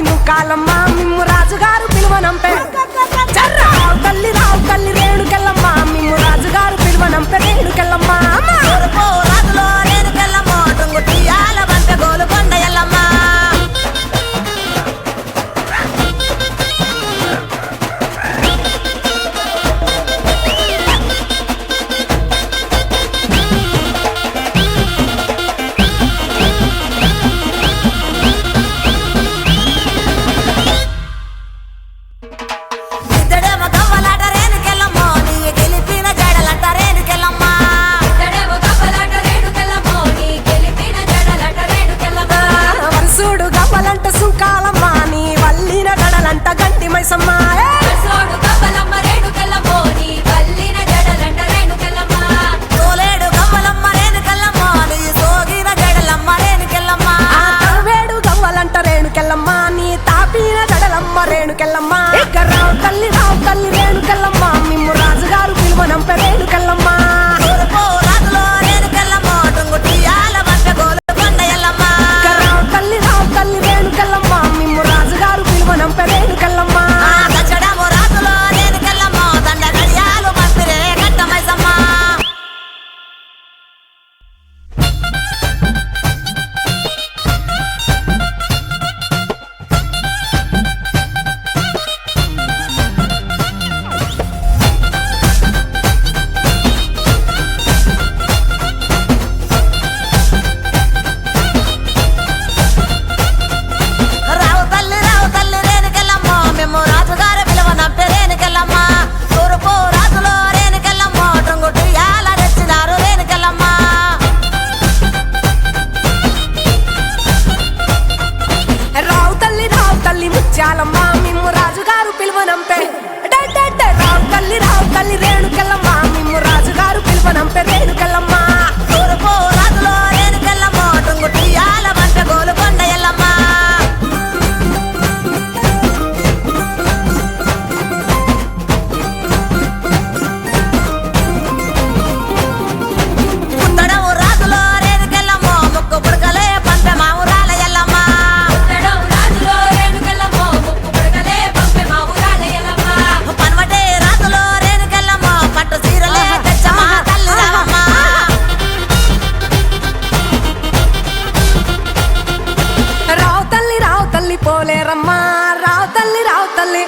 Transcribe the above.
ముక్కాలమ్మ మిమ్ము రాజుగారు పిలువనంపే రావు తల్లి రేణుకెళ్ళమ్మ మిమ్ము రాజుగారు పిలువనంపే రేణుకెళ్ళమ్మ రాజులో రేణుకెళ్ళమ్మ టుంగుటియాల బంట గోలుకొండ ఎల్లమ్మ రేణుకెళ్ళమ్మ రావు తల్లి రేణుకెళ్ళమ్మ మిమ్ము రాజుగారు పిలువనంపే రేణుకెళ్ళమ్మ రాజులో రేణుకెళ్ళమ్మ టుంగుటియాల బంట గోలుకొండ ఎల్లమ్మ రావు తల్లి రేణుకెళ్ళమ్మ మిమ్ము రాజుగారు పిలువనంపే రేణుకెళ్ళమ్మ రాజులో రేణుకెళ్ళమ్మ దండ గడియాలు మంత్రే కట్టమైసమ్మ ముత్యాలమ్మ మిమ్ము రాజుగారు పిలువనంపే రావు తల్లి రేణుకెళ్ళమ్మ మిమ్ము రాజుగారు పిలువనంపే రేణుకెళ్ళమ్మ రాజులో రేణుకెళ్ళమ్మ టుంగుటియాల బంట గోలుకొండ ఎల్లమ్మ పుత్తడము రాజులో రేణుకెళ్ళమ్మ ముక్కు పుడకలే పంప మావురాల ఎల్లమ్మ పనవటే రాజులో రేణుకెళ్ళమ్మ పట్టు చీరలే తెచ్చమ్మ తల్లి రావమ్మ రావు తల్లి పోలేరమ్మ రావు తల్లి